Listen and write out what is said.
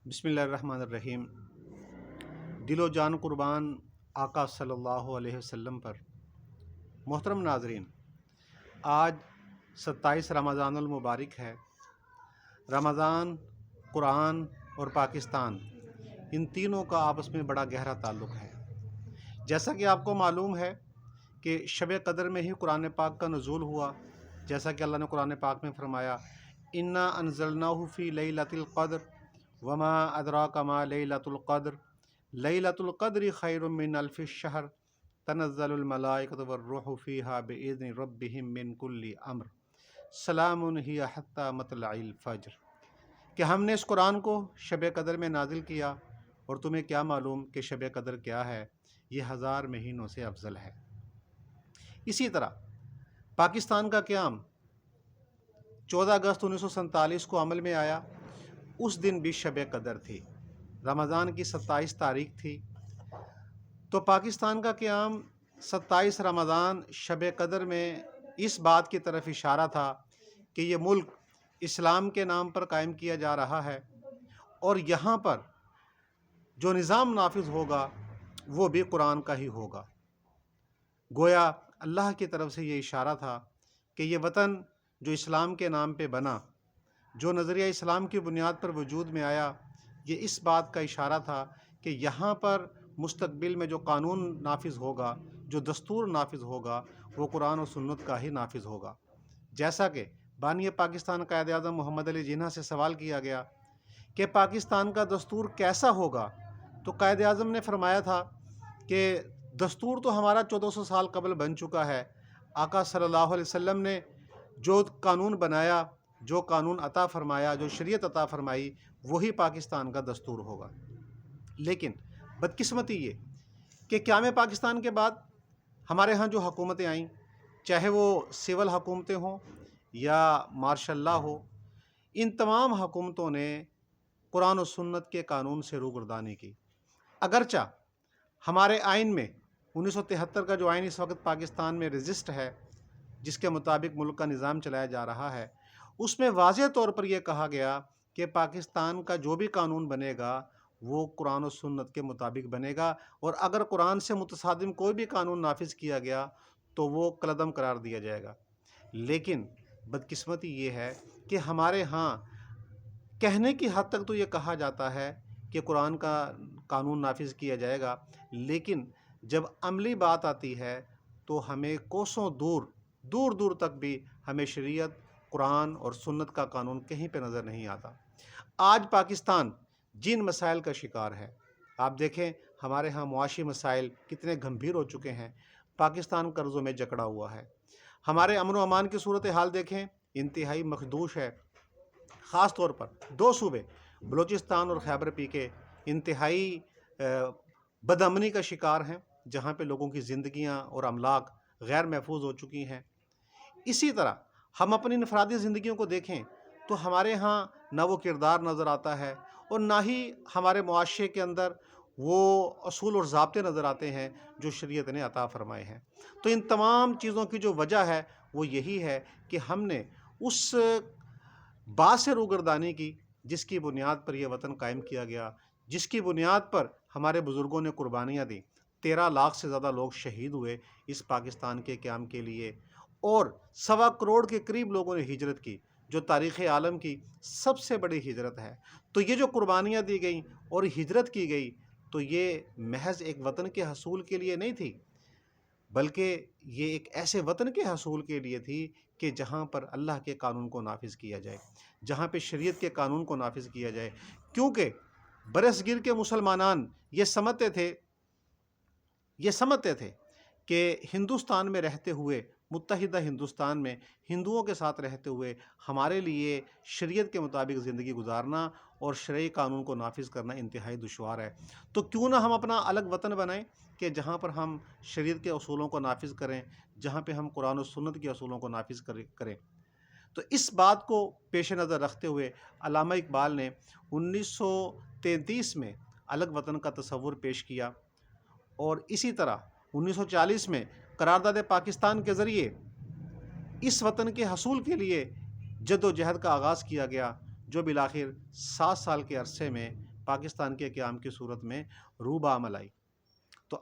بسم اللہ الرحمن الرحیم۔ دل و جان قربان آقا صلی اللہ علیہ وسلم پر۔ محترم ناظرین، آج 27 رمضان المبارک ہے۔ رمضان، قرآن اور پاکستان، ان تینوں کا آپس میں بڑا گہرا تعلق ہے۔ جیسا کہ آپ کو معلوم ہے کہ شب قدر میں ہی قرآن پاک کا نزول ہوا، جیسا کہ اللہ نے قرآن پاک میں فرمایا انا انزلناہ فی لیلۃ القدر وما ادراک ما لیلۃ القدر لیلۃ القدر خیر من الف الشہر تنزل الملائکۃ والروح فیہا باذن ربہم من کل امر سلام ہی حتی مطلع الفجر، کہ ہم نے اس قرآن کو شب قدر میں نازل کیا، اور تمہیں کیا معلوم کہ شب قدر کیا ہے؟ یہ 1000 مہینوں سے افضل ہے۔ اسی طرح پاکستان کا قیام 14 اگست 1947 کو عمل میں آیا۔ اس دن بھی شب قدر تھی، رمضان کی 27 تاریخ تھی، تو پاکستان کا قیام 27 رمضان شب قدر میں اس بات کی طرف اشارہ تھا کہ یہ ملک اسلام کے نام پر قائم کیا جا رہا ہے، اور یہاں پر جو نظام نافذ ہوگا وہ بھی قرآن کا ہی ہوگا۔ گویا اللہ کی طرف سے یہ اشارہ تھا کہ یہ وطن جو اسلام کے نام پہ بنا، جو نظریہ اسلام کی بنیاد پر وجود میں آیا، یہ اس بات کا اشارہ تھا کہ یہاں پر مستقبل میں جو قانون نافذ ہوگا، جو دستور نافذ ہوگا، وہ قرآن و سنت کا ہی نافذ ہوگا۔ جیسا کہ بانی پاکستان قائد اعظم محمد علی جناح سے سوال کیا گیا کہ پاکستان کا دستور کیسا ہوگا، تو قائد اعظم نے فرمایا تھا کہ دستور تو ہمارا 1400 سال قبل بن چکا ہے۔ آقا صلی اللہ علیہ وسلم نے جو قانون بنایا، جو قانون عطا فرمایا، جو شریعت عطا فرمائی، وہی پاکستان کا دستور ہوگا۔ لیکن بدقسمتی یہ کہ قیام پاکستان کے بعد ہمارے ہاں جو حکومتیں آئیں، چاہے وہ سول حکومتیں ہوں یا مارشل لا ہو، ان تمام حکومتوں نے قرآن و سنت کے قانون سے روگردانی کی۔ اگرچہ ہمارے آئین میں 1973 کا جو آئین اس وقت پاکستان میں رجسٹر ہے، جس کے مطابق ملک کا نظام چلایا جا رہا ہے، اس میں واضح طور پر یہ کہا گیا کہ پاکستان کا جو بھی قانون بنے گا وہ قرآن و سنت کے مطابق بنے گا، اور اگر قرآن سے متصادم کوئی بھی قانون نافذ کیا گیا تو وہ کالعدم قرار دیا جائے گا۔ لیکن بدقسمتی یہ ہے کہ ہمارے ہاں کہنے کی حد تک تو یہ کہا جاتا ہے کہ قرآن کا قانون نافذ کیا جائے گا، لیکن جب عملی بات آتی ہے تو ہمیں کوسوں دور دور دور تک بھی ہمیں شریعت، قرآن اور سنت کا قانون کہیں پہ نظر نہیں آتا۔ آج پاکستان جن مسائل کا شکار ہے، آپ دیکھیں ہمارے ہاں معاشی مسائل کتنے گھمبیر ہو چکے ہیں، پاکستان قرضوں میں جکڑا ہوا ہے۔ ہمارے امن و امان کی صورتحال دیکھیں، انتہائی مخدوش ہے۔ خاص طور پر 2 صوبے بلوچستان اور خیبر پی کے انتہائی بدامنی کا شکار ہیں، جہاں پہ لوگوں کی زندگیاں اور املاک غیر محفوظ ہو چکی ہیں۔ اسی طرح ہم اپنی انفرادی زندگیوں کو دیکھیں تو ہمارے ہاں نہ وہ کردار نظر آتا ہے، اور نہ ہی ہمارے معاشرے کے اندر وہ اصول اور ضابطے نظر آتے ہیں جو شریعت نے عطا فرمائے ہیں۔ تو ان تمام چیزوں کی جو وجہ ہے وہ یہی ہے کہ ہم نے اس بات سے روگردانی کی جس کی بنیاد پر یہ وطن قائم کیا گیا، جس کی بنیاد پر ہمارے بزرگوں نے قربانیاں دیں۔ 13 لاکھ سے زیادہ لوگ شہید ہوئے اس پاکستان کے قیام کے لیے، اور 1.25 کروڑ کے قریب لوگوں نے ہجرت کی، جو تاریخ عالم کی سب سے بڑی ہجرت ہے۔ تو یہ جو قربانیاں دی گئیں اور ہجرت کی گئی، تو یہ محض ایک وطن کے حصول کے لیے نہیں تھی، بلکہ یہ ایک ایسے وطن کے حصول کے لیے تھی کہ جہاں پر اللہ کے قانون کو نافذ کیا جائے، جہاں پہ شریعت کے قانون کو نافذ کیا جائے۔ کیونکہ برصغیر کے مسلمانان یہ سمجھتے تھے کہ ہندوستان میں رہتے ہوئے، متحدہ ہندوستان میں ہندوؤں کے ساتھ رہتے ہوئے ہمارے لیے شریعت کے مطابق زندگی گزارنا اور شرعی قانون کو نافذ کرنا انتہائی دشوار ہے۔ تو کیوں نہ ہم اپنا الگ وطن بنائیں کہ جہاں پر ہم شریعت کے اصولوں کو نافذ کریں، جہاں پہ ہم قرآن و سنت کے اصولوں کو نافذ کریں۔ تو اس بات کو پیش نظر رکھتے ہوئے علامہ اقبال نے 1933 میں الگ وطن کا تصور پیش کیا، اور اسی طرح 1940 میں قرارداد پاکستان کے ذریعے اس وطن کے حصول کے لیے جد و جہد کا آغاز کیا گیا، جو بالآخر 7 سال کے عرصے میں پاکستان کے قیام کی صورت میں روبہ عمل آئی۔